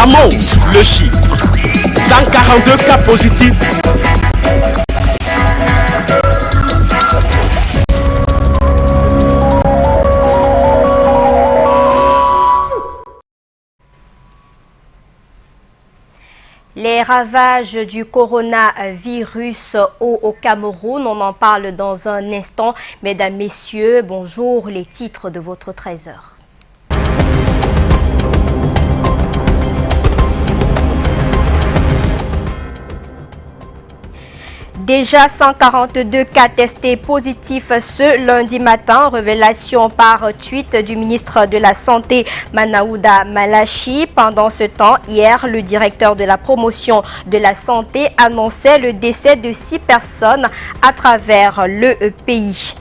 Ça monte le chiffre. 142 cas positifs. Les ravages du coronavirus au Cameroun, on en parle dans un instant. Mesdames, Messieurs, bonjour, les titres de votre 13h. Déjà 142 cas testés positifs ce lundi matin. Révélation par tweet du ministre de la Santé Manaouda Malachi. Pendant ce temps, hier, le directeur de la promotion de la santé annonçait le décès de 6 personnes à travers le pays.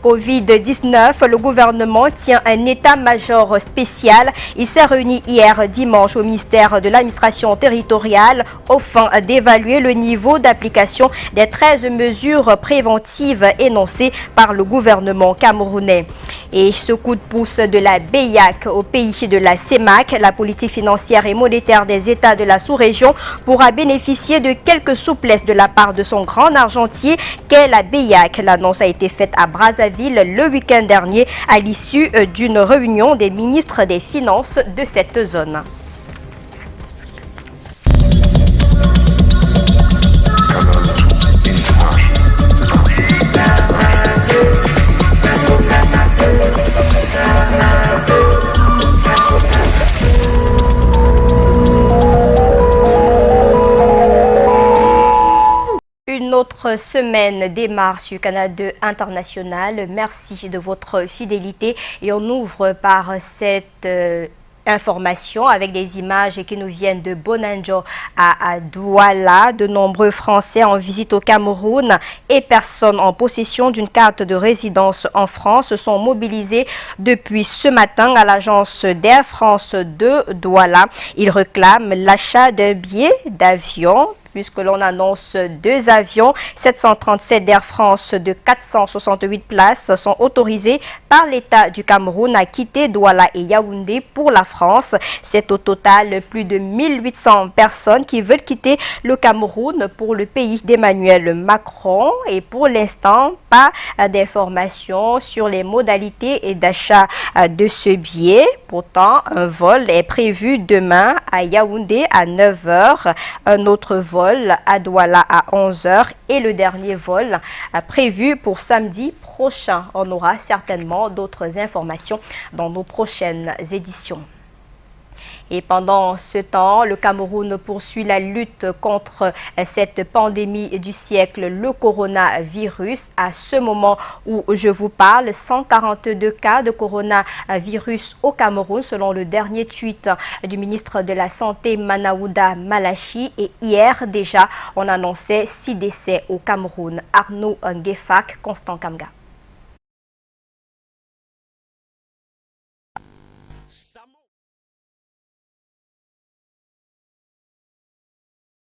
Covid-19, le gouvernement tient un état-major spécial. Il s'est réuni hier dimanche au ministère de l'administration territoriale au fin d'évaluer le niveau d'application des 13 mesures préventives énoncées par le gouvernement camerounais. Et ce coup de pouce de la BEIAC au pays de la CEMAC, la politique financière et monétaire des États de la sous-région, pourra bénéficier de quelques souplesses de la part de son grand argentier qu'est la BEIAC. L'annonce a été faite à Brazzaville le week-end dernier à l'issue d'une réunion des ministres des Finances de cette zone. Une autre semaine démarre sur Canal 2 International. Merci de votre fidélité et on ouvre par cette information avec des images qui nous viennent de Bonanjo à Douala. De nombreux Français en visite au Cameroun et personnes en possession d'une carte de résidence en France sont mobilisés depuis ce matin à l'agence d'Air France de Douala. Ils réclament l'achat d'un billet d'avion puisque l'on annonce 2 avions 737 d'Air France de 468 places sont autorisés par l'État du Cameroun à quitter Douala et Yaoundé pour la France. C'est au total plus de 1800 personnes qui veulent quitter le Cameroun pour le pays d'Emmanuel Macron et pour l'instant, pas d'informations sur les modalités d'achat de ce billet. Pourtant, un vol est prévu demain à Yaoundé à 9 h, un autre vol à Douala à 11 h et le dernier vol prévu pour samedi prochain. On aura certainement d'autres informations dans nos prochaines éditions. Et pendant ce temps, le Cameroun poursuit la lutte contre cette pandémie du siècle, le coronavirus. À ce moment où je vous parle, 142 cas de coronavirus au Cameroun, selon le dernier tweet du ministre de la Santé Manaouda Malachi. Et hier déjà, on annonçait 6 décès au Cameroun. Arnaud Nguefak, Constant Kamga.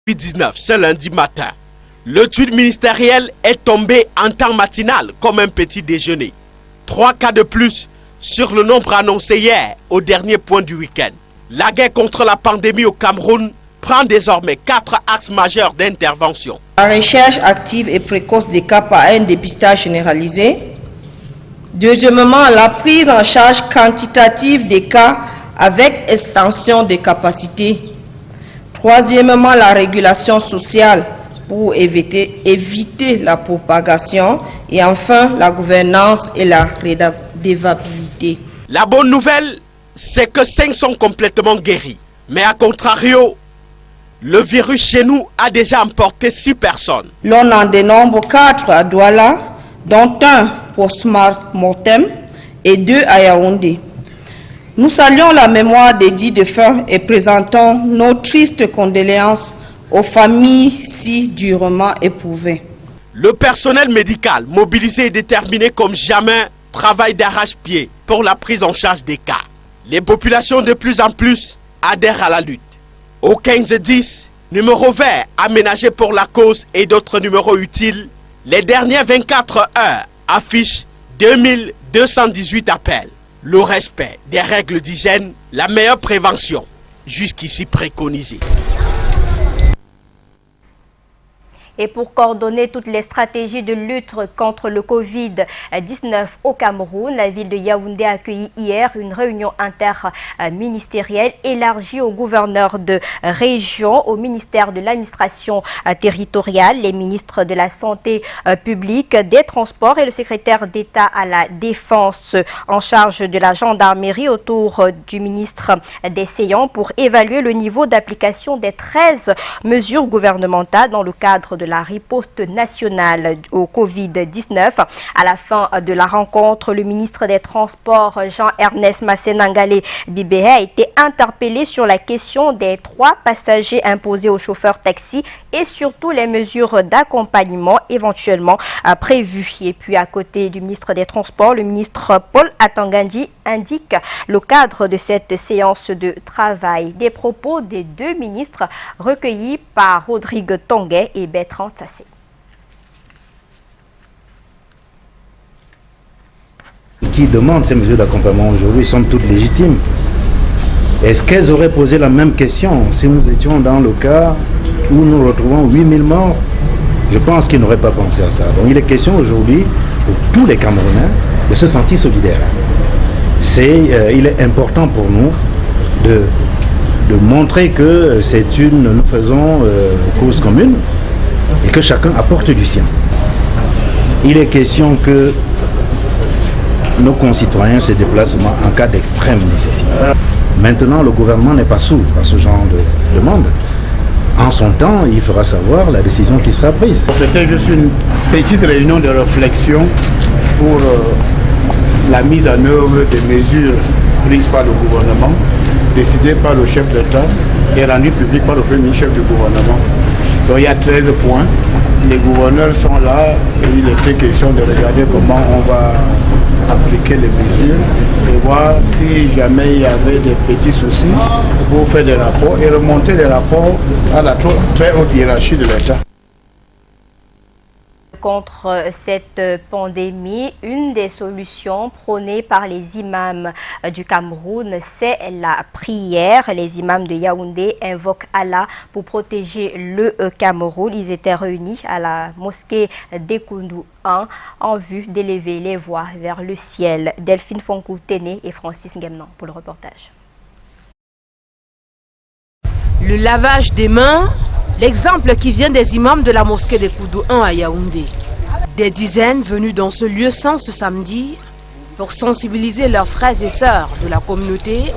Covid-19 ce lundi matin. Le tweet ministériel est tombé en temps matinal comme un petit déjeuner. 3 cas de plus sur le nombre annoncé hier au dernier point du week-end. La guerre contre la pandémie au Cameroun prend désormais 4 axes majeurs d'intervention. La recherche active et précoce des cas par un dépistage généralisé. Deuxièmement, la prise en charge quantitative des cas avec extension des capacités. Troisièmement, la régulation sociale pour éviter la propagation. Et enfin, la gouvernance et la redevabilité. La bonne nouvelle, c'est que 5 sont complètement guéris. Mais à contrario, le virus chez nous a déjà emporté 6 personnes. L'on en dénombre 4 à Douala, dont 1 post-mortem et 2 à Yaoundé. Nous saluons la mémoire des 10 défunts et présentons nos tristes condoléances aux familles si durement éprouvées. Le personnel médical, mobilisé et déterminé comme jamais, travaille d'arrache-pied pour la prise en charge des cas. Les populations de plus en plus adhèrent à la lutte. Au 15-10, numéro vert aménagé pour la cause et d'autres numéros utiles, les dernières 24 heures affichent 2218 appels. Le respect des règles d'hygiène, la meilleure prévention. jusqu'ici préconisées. Et pour coordonner toutes les stratégies de lutte contre le Covid-19 au Cameroun, la ville de Yaoundé a accueilli hier une réunion interministérielle élargie aux gouverneurs de région, au ministère de l'administration territoriale, les ministres de la santé publique, des transports et le secrétaire d'État à la défense en charge de la gendarmerie autour du ministre des Séants pour évaluer le niveau d'application des 13 mesures gouvernementales dans le cadre de la riposte nationale au Covid-19. À la fin de la rencontre, le ministre des Transports, Jean-Ernest Massenangale Bibé, a été interpellé sur la question des 3 passagers imposés aux chauffeurs taxi et surtout les mesures d'accompagnement éventuellement prévues. Et puis à côté du ministre des Transports, le ministre Paul Atangandi indique le cadre de cette séance de travail. Des propos des 2 ministres recueillis par Rodrigue Tonguet et Bertrand Tassé. Qui demandent ces mesures d'accompagnement aujourd'hui sont toutes légitimes. Est-ce qu'elles auraient posé la même question si nous étions dans le cas où nous retrouvons 8000 morts? Je pense qu'ils n'auraient pas pensé à ça. Donc il est question aujourd'hui pour tous les Camerounais de se sentir solidaires. Il est important pour nous de montrer que nous faisons cause commune et que chacun apporte du sien. Il est question que nos concitoyens se déplacent en cas d'extrême nécessité. Maintenant, le gouvernement n'est pas sourd à ce genre de demande. En son temps, il fera savoir la décision qui sera prise. C'était juste une petite réunion de réflexion pour la mise en œuvre des mesures prises par le gouvernement, décidées par le chef d'État et rendues publiques par le premier chef du gouvernement. Donc il y a 13 points. Les gouverneurs sont là et il était question de regarder comment on va appliquer les mesures et voir si jamais il y avait des petits soucis pour faire des rapports et remonter les rapports à la très haute hiérarchie de l'État. Contre cette pandémie, une des solutions prônées par les imams du Cameroun, c'est la prière. Les imams de Yaoundé invoquent Allah pour protéger le Cameroun. Ils étaient réunis à la mosquée d'Ekoundou 1 en vue d'élever les voix vers le ciel. Delphine Fonkou-Téné et Francis Ngemnan pour le reportage. Le lavage des mains, l'exemple qui vient des imams de la mosquée de Koudou 1 à Yaoundé. Des dizaines venus dans ce lieu saint ce samedi pour sensibiliser leurs frères et sœurs de la communauté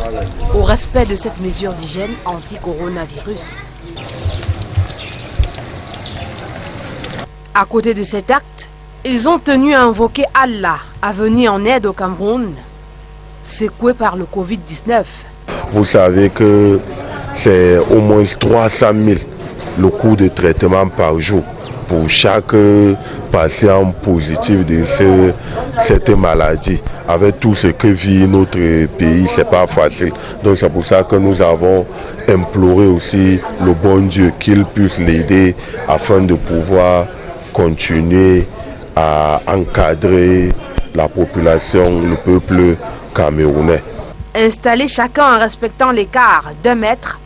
au respect de cette mesure d'hygiène anti-coronavirus. À côté de cet acte, ils ont tenu à invoquer Allah à venir en aide au Cameroun, secoué par le Covid-19. Vous savez que c'est au moins 300 000 le coût de traitement par jour pour chaque patient positif de cette maladie. Avec tout ce que vit notre pays, c'est pas facile. Donc c'est pour ça que nous avons imploré aussi le bon Dieu qu'il puisse l'aider afin de pouvoir continuer à encadrer la population, le peuple camerounais. Installés chacun en respectant l'écart d'1 mètre,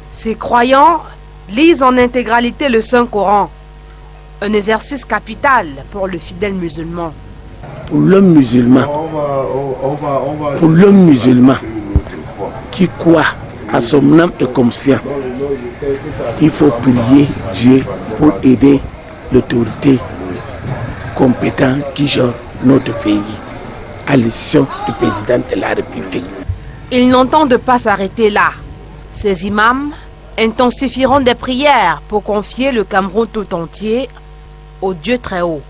ces croyants lisent en intégralité le Saint-Coran, un exercice capital pour le fidèle musulman. Pour l'homme musulman qui croit à son âme et conscience, il faut prier Dieu pour aider l'autorité compétente qui gère notre pays à l'élection du président de la République. Ils n'entendent pas s'arrêter là. Ces imams intensifieront des prières pour confier le Cameroun tout entier au Dieu très haut.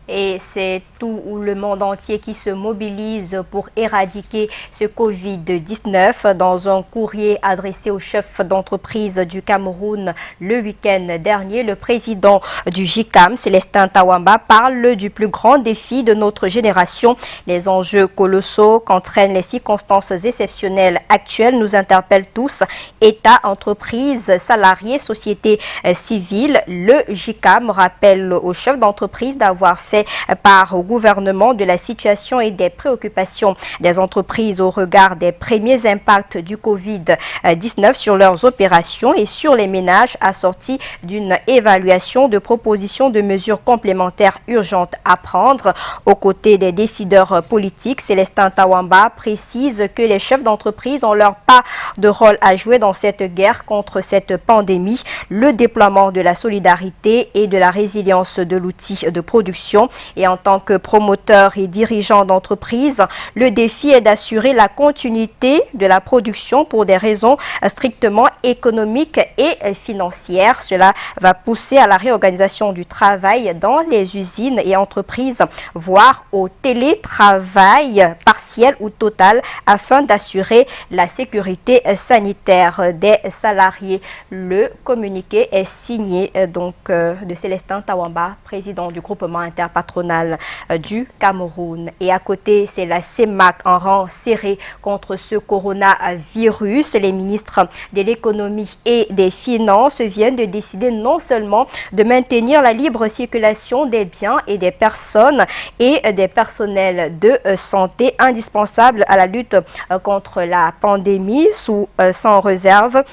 Et c'est tout le monde entier qui se mobilise pour éradiquer ce Covid-19. Dans un courrier adressé au chef d'entreprise du Cameroun le week-end dernier, le président du JICAM, Célestin Tawamba, parle du plus grand défi de notre génération. Les enjeux colossaux qu'entraînent les circonstances exceptionnelles actuelles nous interpellent tous. État, entreprises, salariés, société civile. Le JICAM rappelle au chef d'entreprise d'avoir fait fait part au gouvernement de la situation et des préoccupations des entreprises au regard des premiers impacts du Covid-19 sur leurs opérations et sur les ménages, assortis d'une évaluation de propositions de mesures complémentaires urgentes à prendre. Aux côtés des décideurs politiques, Célestin Tawamba précise que les chefs d'entreprise ont leur part de rôle à jouer dans cette guerre contre cette pandémie, le déploiement de la solidarité et de la résilience de l'outil de production. Et en tant que promoteur et dirigeant d'entreprise, le défi est d'assurer la continuité de la production pour des raisons strictement économiques et financières. Cela va pousser à la réorganisation du travail dans les usines et entreprises, voire au télétravail partiel ou total afin d'assurer la sécurité sanitaire des salariés. Le communiqué est signé de Célestin Tawamba, président du groupement interpatronal du Cameroun. Et à côté, c'est la CEMAC en rang serré contre ce coronavirus. Les ministres de l'économie et des finances viennent de décider non seulement de maintenir la libre circulation des biens et des personnes et des personnels de santé indispensables à la lutte contre la pandémie sans réserve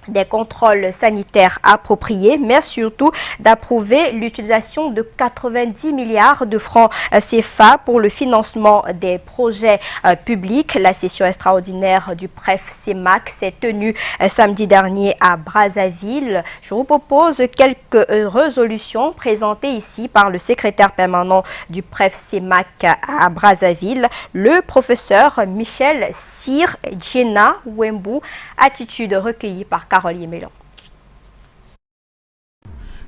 des contrôles sanitaires appropriés, mais surtout d'approuver l'utilisation de 90 milliards de francs CFA pour le financement des projets publics. La session extraordinaire du PREF-CEMAC s'est tenue samedi dernier à Brazzaville. Je vous propose quelques résolutions présentées ici par le secrétaire permanent du PREF-CEMAC à Brazzaville, le professeur Michel Cyr Djena Wembu, attitude recueillie par Caroline Mélan.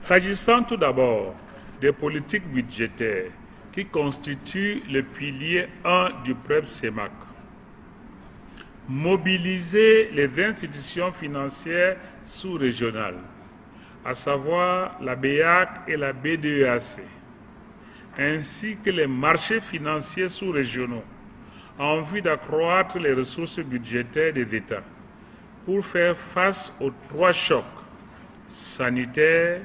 S'agissant tout d'abord des politiques budgétaires qui constituent le pilier 1 du PREP-CEMAC, mobiliser les institutions financières sous-régionales, à savoir la BEAC et la BDEAC, ainsi que les marchés financiers sous-régionaux, en vue d'accroître les ressources budgétaires des États pour faire face aux 3 chocs sanitaires,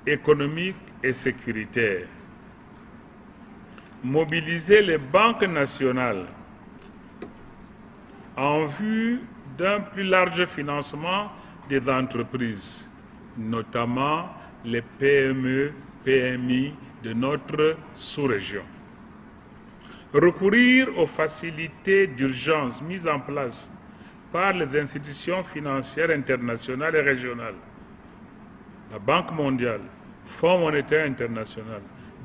économiques et sécuritaires. Mobiliser les banques nationales en vue d'un plus large financement des entreprises, notamment les PME, PMI de notre sous-région. Recourir aux facilités d'urgence mises en place par les institutions financières internationales et régionales, la Banque mondiale, Fonds monétaire international,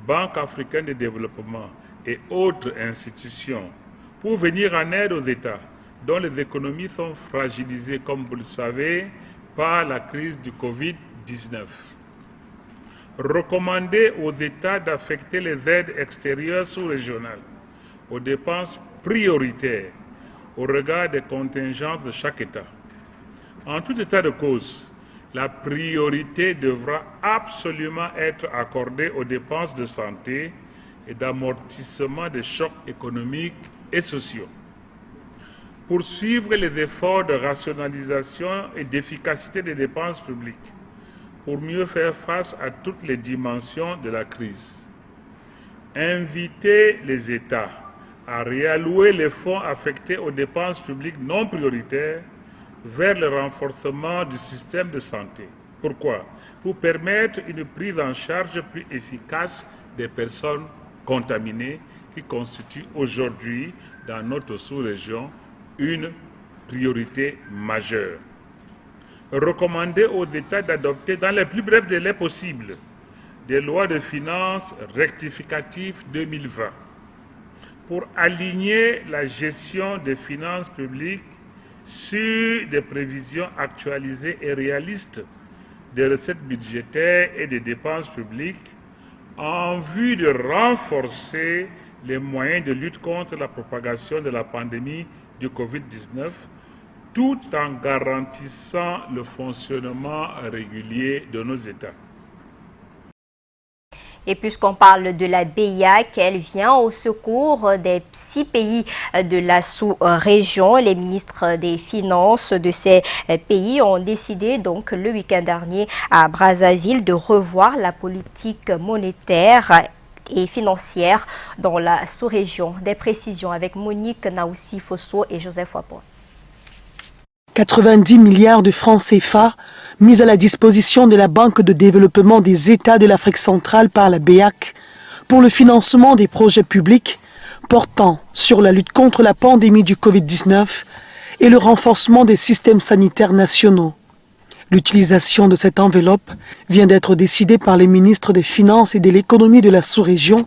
Banque africaine de développement et autres institutions, pour venir en aide aux États dont les économies sont fragilisées, comme vous le savez, par la crise du Covid-19. Recommander aux États d'affecter les aides extérieures sous-régionales aux dépenses prioritaires au regard des contingences de chaque État. En tout état de cause, la priorité devra absolument être accordée aux dépenses de santé et d'amortissement des chocs économiques et sociaux. Poursuivre les efforts de rationalisation et d'efficacité des dépenses publiques pour mieux faire face à toutes les dimensions de la crise. Inviter les États à réallouer les fonds affectés aux dépenses publiques non prioritaires vers le renforcement du système de santé. Pourquoi? Pour permettre une prise en charge plus efficace des personnes contaminées qui constituent aujourd'hui dans notre sous-région une priorité majeure. Recommander aux États d'adopter dans les plus brefs délais possibles des lois de finances rectificatives 2020 pour aligner la gestion des finances publiques sur des prévisions actualisées et réalistes des recettes budgétaires et des dépenses publiques en vue de renforcer les moyens de lutte contre la propagation de la pandémie du Covid-19 tout en garantissant le fonctionnement régulier de nos États. Et puisqu'on parle de la BEAC, elle vient au secours des 6 pays de la sous-région. Les ministres des Finances de ces pays ont décidé donc le week-end dernier à Brazzaville de revoir la politique monétaire et financière dans la sous-région. Des précisions avec Monique Naoussi Fosso et Joseph Wapon. 90 milliards de francs CFA mis à la disposition de la Banque de développement des États de l'Afrique centrale par la BEAC pour le financement des projets publics portant sur la lutte contre la pandémie du Covid-19 et le renforcement des systèmes sanitaires nationaux. L'utilisation de cette enveloppe vient d'être décidée par les ministres des Finances et de l'économie de la sous-région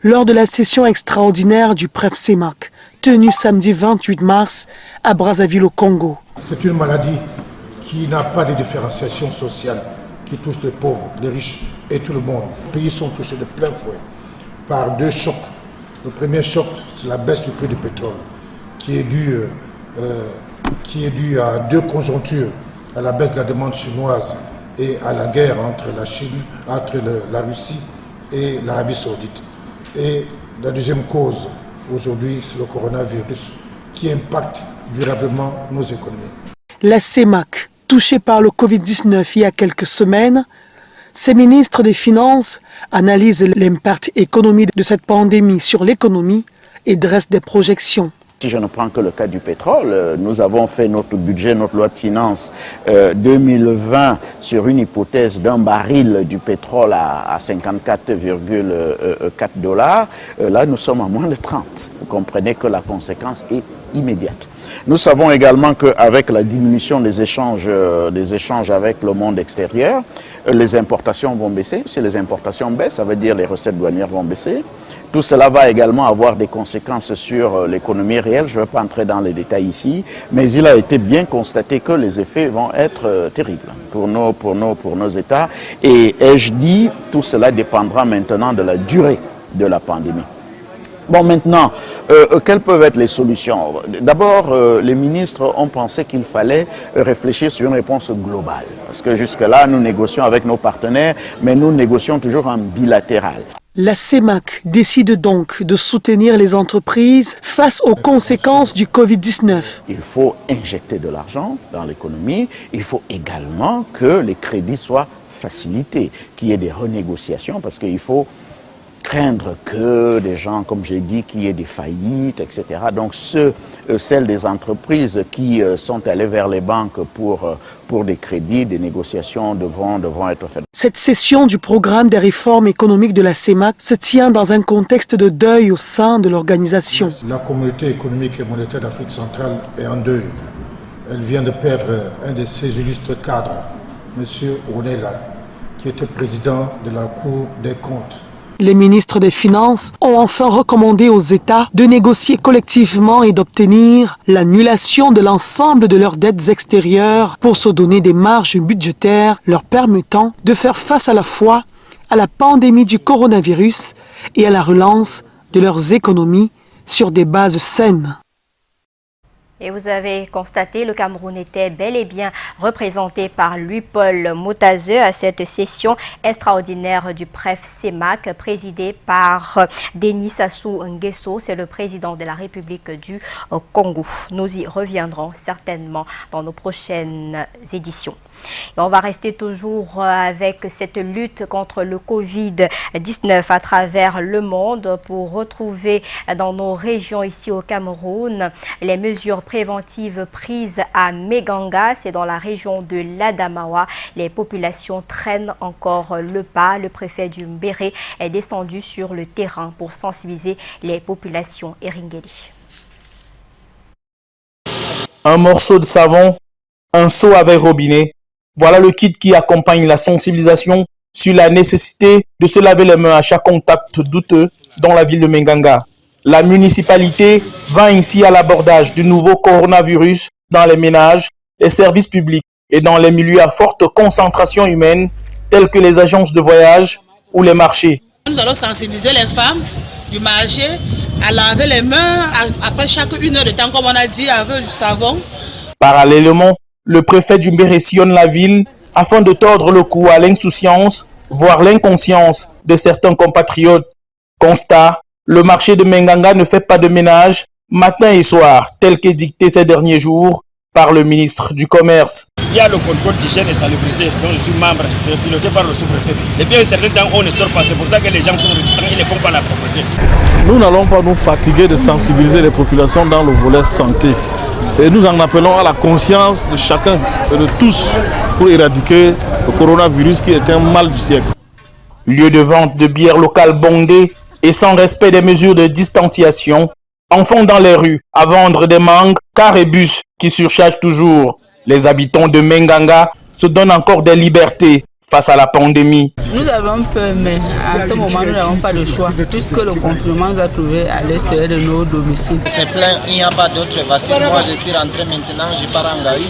lors de la session extraordinaire du PREF-CEMAC, tenue samedi 28 mars à Brazzaville au Congo. C'est une maladie qui n'a pas de différenciation sociale, qui touche les pauvres, les riches et tout le monde. Les pays sont touchés de plein fouet par deux chocs. Le premier choc, c'est la baisse du prix du pétrole, qui est due à deux conjonctures, à la baisse de la demande chinoise et à la guerre entre la Chine, entre la Russie et l'Arabie saoudite. Et la deuxième cause, aujourd'hui, c'est le coronavirus qui impacte durablement nos économies. La CEMAC, touchée par le Covid-19 il y a quelques semaines, ses ministres des Finances analysent l'impact économique de cette pandémie sur l'économie et dressent des projections. Si je ne prends que le cas du pétrole, nous avons fait notre budget, notre loi de finances 2020 sur une hypothèse d'un baril du pétrole à 54,4 $. Là, nous sommes à moins de 30. Vous comprenez que la conséquence est immédiate. Nous savons également qu'avec la diminution des échanges avec le monde extérieur, les importations vont baisser. Si les importations baissent, ça veut dire les recettes douanières vont baisser. Tout cela va également avoir des conséquences sur l'économie réelle. Je ne vais pas entrer dans les détails ici, mais il a été bien constaté que les effets vont être terribles pour nos États. Et ai-je dit, tout cela dépendra maintenant de la durée de la pandémie. Bon, maintenant, quelles peuvent être les solutions? D'abord, les ministres ont pensé qu'il fallait réfléchir sur une réponse globale. Parce que jusque-là, nous négocions avec nos partenaires, mais nous négocions toujours en bilatéral. La CEMAC décide donc de soutenir les entreprises face aux conséquences du Covid-19. Il faut injecter de l'argent dans l'économie. Il faut également que les crédits soient facilités, qu'il y ait des renégociations, parce qu'il faut craindre que des gens, comme j'ai dit, qu'il y ait des faillites, etc. Donc celles des entreprises qui sont allées vers les banques pour des crédits, des négociations devront être faites. Cette session du programme des réformes économiques de la CEMAC se tient dans un contexte de deuil au sein de l'organisation. La communauté économique et monétaire d'Afrique centrale est en deuil. Elle vient de perdre un de ses illustres cadres, M. Onela, qui était président de la Cour des comptes. Les ministres des Finances ont enfin recommandé aux États de négocier collectivement et d'obtenir l'annulation de l'ensemble de leurs dettes extérieures pour se donner des marges budgétaires leur permettant de faire face à la fois à la pandémie du coronavirus et à la relance de leurs économies sur des bases saines. Et vous avez constaté, le Cameroun était bel et bien représenté par Louis-Paul Motazeux à cette session extraordinaire du PREF-CEMAC présidée par Denis Sassou Nguesso. C'est le président de la République du Congo. Nous y reviendrons certainement dans nos prochaines éditions. Et on va rester toujours avec cette lutte contre le Covid-19 à travers le monde pour retrouver dans nos régions ici au Cameroun les mesures préventives prises à Meganga, c'est dans la région de l'Adamawa. Les populations traînent encore le pas. Le préfet du Mbéré est descendu sur le terrain pour sensibiliser les populations. Eringeli. Un morceau de savon, un seau avec robinet. Voilà le kit qui accompagne la sensibilisation sur la nécessité de se laver les mains à chaque contact douteux dans la ville de Meganga. La municipalité va ainsi à l'abordage du nouveau coronavirus dans les ménages, les services publics et dans les milieux à forte concentration humaine tels que les agences de voyage ou les marchés. Nous allons sensibiliser les femmes du marché à laver les mains après chaque 1 heure de temps, comme on a dit, avec du savon. Parallèlement, le préfet du Mbéré sillonne la ville afin de tordre le cou à l'insouciance, voire l'inconscience de certains compatriotes. Constat, le marché de Meganga ne fait pas de ménage matin et soir, tel qu'est dicté ces derniers jours, par le ministre du Commerce. Il y a le contrôle d'hygiène et salubrité dont je suis membre, c'est piloté par le sous-préfet. Et bien, certains temps, on ne sort pas. C'est pour ça que les gens sont réticents, ils ne font pas la propreté. Nous n'allons pas nous fatiguer de sensibiliser les populations dans le volet santé. Et nous en appelons à la conscience de chacun et de tous pour éradiquer le coronavirus qui est un mal du siècle. Lieu de vente de bière locale bondé et sans respect des mesures de distanciation, enfants dans les rues à vendre des mangues, cars et bus qui surchargent toujours. Les habitants de Menganga se donnent encore des libertés face à la pandémie. Nous avons peur, mais à ce moment, nous n'avons pas de choix, puisque le confinement nous a trouvés à l'extérieur de nos domiciles. C'est plein, il n'y a pas d'autre voiture. Moi, je suis rentré maintenant, je pars en Gaï.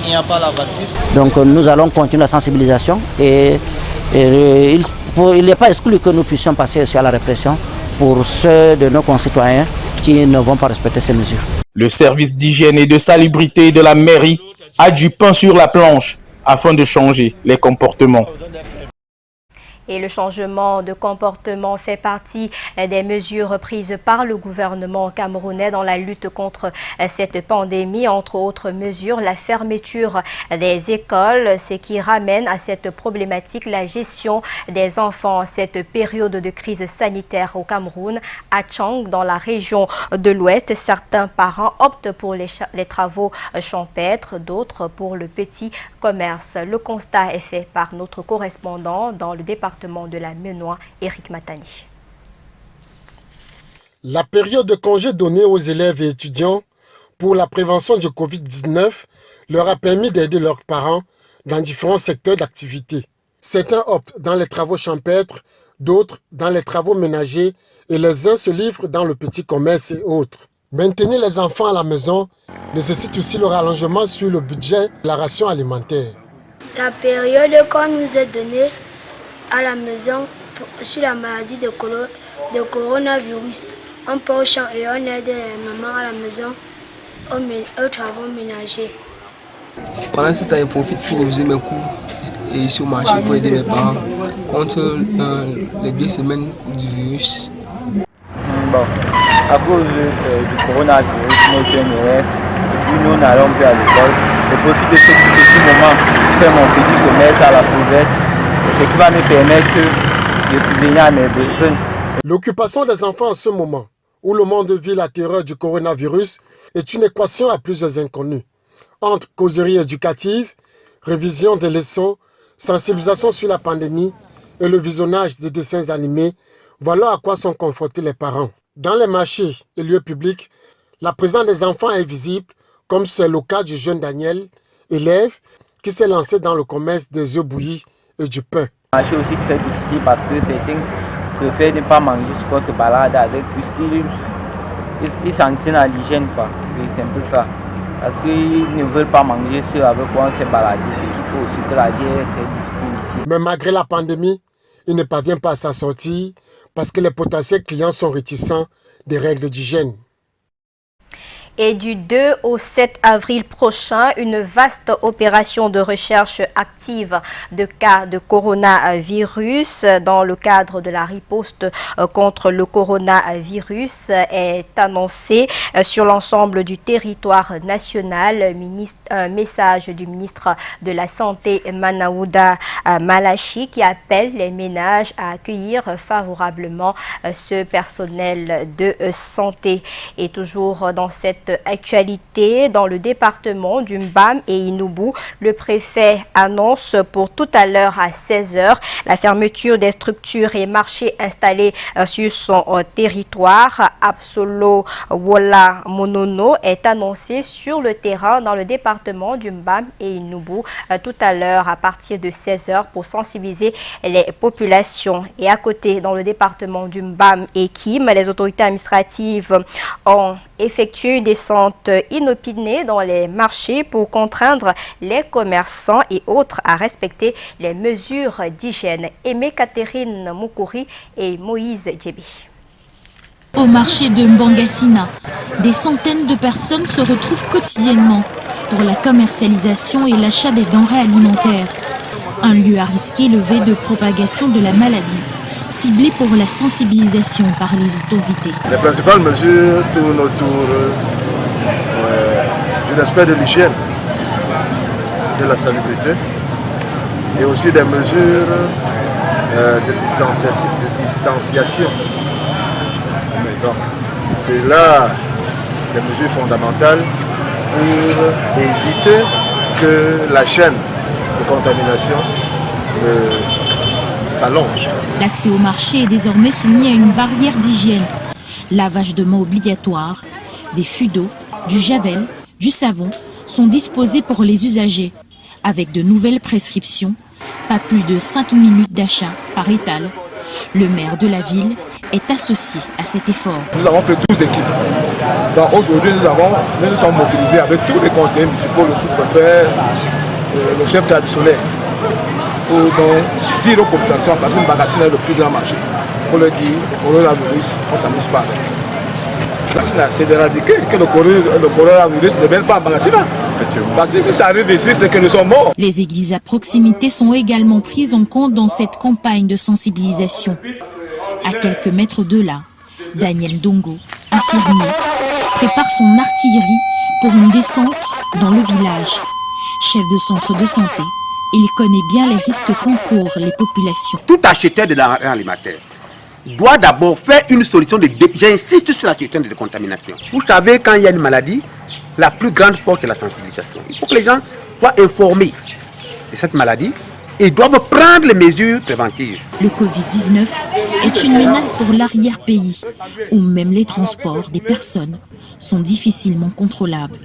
Il n'y a pas la voiture. Donc, nous allons continuer la sensibilisation et il n'est pas exclu que nous puissions passer aussi à la répression pour ceux de nos concitoyens qui ne vont pas respecter ces mesures. Le service d'hygiène et de salubrité de la mairie a du pain sur la planche afin de changer les comportements. Et le changement de comportement fait partie des mesures prises par le gouvernement camerounais dans la lutte contre cette pandémie. Entre autres mesures, la fermeture des écoles, ce qui ramène à cette problématique la gestion des enfants en cette période de crise sanitaire au Cameroun. À Tchang, dans la région de l'Ouest, certains parents optent pour les travaux champêtres, d'autres pour le petit commerce. Le constat est fait par notre correspondant dans le département de la Menoix, Eric Matani. La période de congé donnée aux élèves et étudiants pour la prévention du Covid-19 leur a permis d'aider leurs parents dans différents secteurs d'activité. Certains optent dans les travaux champêtres, d'autres dans les travaux ménagers et les uns se livrent dans le petit commerce et autres. Maintenir les enfants à la maison nécessite aussi le rallongement sur le budget de la ration alimentaire. La période qu'on nous est donnée à la maison sur la maladie de coronavirus, on part au champ et on aide les mamans à la maison aux travaux ménagers. Pendant ce temps, je profite pour réviser mes cours et ici au marché pour aider mes parents contre les 2 semaines du virus. Bon, à cause du coronavirus, nos jeunes élèves, et puis nous n'allons plus à l'école. Je profite de ce petit moment pour faire mon petit commerce à la sauvette, ce qui va me permettre de subvenir à mes besoins. L'occupation des enfants en ce moment, où le monde vit la terreur du coronavirus, est une équation à plusieurs inconnus. Entre causerie éducative, révision des leçons, sensibilisation sur la pandémie et le visionnage des dessins animés, voilà à quoi sont confrontés les parents. Dans les marchés et lieux publics, la présence des enfants est visible, comme c'est le cas du jeune Daniel, élève, qui s'est lancé dans le commerce des œufs bouillis et du pain. Le marché est aussi très difficile parce que certains préfèrent ne pas manger ce qu'on se balade avec, puisqu'ils s'en tiennent à l'hygiène. C'est un peu ça. Parce qu'ils ne veulent pas manger ce avec quoi on s'est baladé. Ce qu'il faut aussi que la vie est très difficile ici. Mais malgré la pandémie, il ne parvient pas à s'en sortir parce que les potentiels clients sont réticents des règles d'hygiène. Et du 2 au 7 avril prochain, une vaste opération de recherche active de cas de coronavirus dans le cadre de la riposte contre le coronavirus est annoncée sur l'ensemble du territoire national. Un message du ministre de la Santé Manaouda Malachi qui appelle les ménages à accueillir favorablement ce personnel de santé. Et toujours dans cette actualité, dans le département du Mbam et Inubu, le préfet annonce pour tout à l'heure à 16h la fermeture des structures et marchés installés sur son territoire. Absolo Wola Monono est annoncé sur le terrain dans le département du Mbam et Inubu tout à l'heure à partir de 16h pour sensibiliser les populations. Et à côté, dans le département du Mbam et Kim, les autorités administratives ont effectué une descente inopinée dans les marchés pour contraindre les commerçants et autres à respecter les mesures d'hygiène. Aimé Catherine Moukouri et Moïse Djebi. Au marché de Mbangassina, des centaines de personnes se retrouvent quotidiennement pour la commercialisation et l'achat des denrées alimentaires. Un lieu à risquer levé de propagation de la maladie, ciblé pour la sensibilisation par les autorités. Les principales mesures tournent autour du respect de l'hygiène, de la salubrité et aussi des mesures de distanciation. C'est là les mesures fondamentales pour éviter que la chaîne de contamination s'allonge. L'accès au marché est désormais soumis à une barrière d'hygiène. Lavage de mains obligatoire, des fûts d'eau, du javel, du savon sont disposés pour les usagers. Avec de nouvelles prescriptions, pas plus de 5 minutes d'achat par étal. Le maire de la ville est associé à cet effort. Nous avons fait 12 équipes. Donc aujourd'hui, nous sommes mobilisés avec tous les conseillers municipaux, le sous-préfet, le chef traditionnel, pour donc dire aux populations, parce que le magasin est le plus grand marché, pour leur dire, le coronavirus, on ne s'amuse pas avec. C'est d'éradiquer que le coronavirus ne vienne pas en magasin. Parce que si ça arrive ici, c'est que nous sommes morts. Les églises à proximité sont également prises en compte dans cette campagne de sensibilisation. À quelques mètres de là, Daniel Dongo, infirmier, prépare son artillerie pour une descente dans le village. Chef de centre de santé, il connaît bien les risques qu'encourent les populations. Tout acheteur de denrées alimentaires doit d'abord faire une solution de j'insiste sur la question de décontamination. Vous savez, quand il y a une maladie, la plus grande force c'est la sensibilisation. Il faut que les gens soient informés de cette maladie et doivent prendre les mesures préventives. Le Covid-19 est une menace pour l'arrière-pays, où même les transports des personnes sont difficilement contrôlables.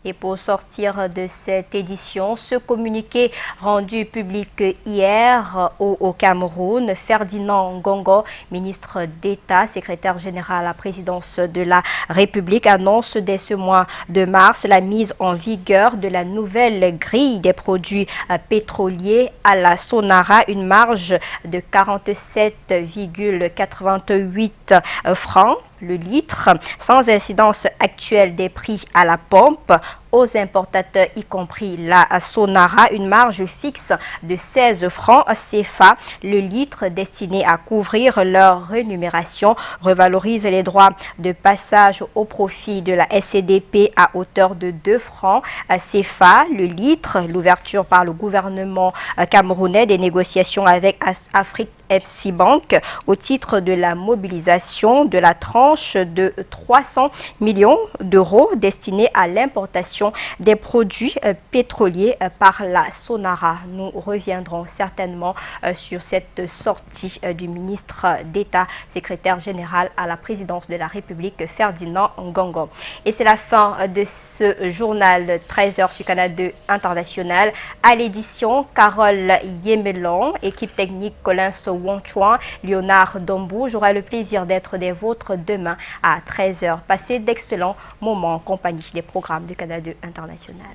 Et pour sortir de cette édition, ce communiqué rendu public hier au Cameroun, Ferdinand Ngongo, ministre d'État, secrétaire général à la présidence de la République, annonce dès ce mois de mars la mise en vigueur de la nouvelle grille des produits pétroliers à la Sonara, une marge de 47,88 francs le litre, sans incidence actuelle des prix à la pompe. Aux importateurs, y compris la Sonara, une marge fixe de 16 francs CFA le litre destiné à couvrir leur rémunération, revalorise les droits de passage au profit de la SCDP à hauteur de 2 francs CFA le litre. L'ouverture par le gouvernement camerounais des négociations avec Afrique FC Bank au titre de la mobilisation de la tranche de 300 millions d'euros destinée à l'importation des produits pétroliers par la Sonara. Nous reviendrons certainement sur cette sortie du ministre d'État, secrétaire général à la présidence de la République, Ferdinand Ngongo. Et c'est la fin de ce journal 13h sur Canal 2 International. À l'édition, Carole Yemelon, équipe technique Colin Wonchuan, Léonard Dombou. J'aurai le plaisir d'être des vôtres demain à 13h. Passez d'excellents moments en compagnie des programmes de Canal 2 International.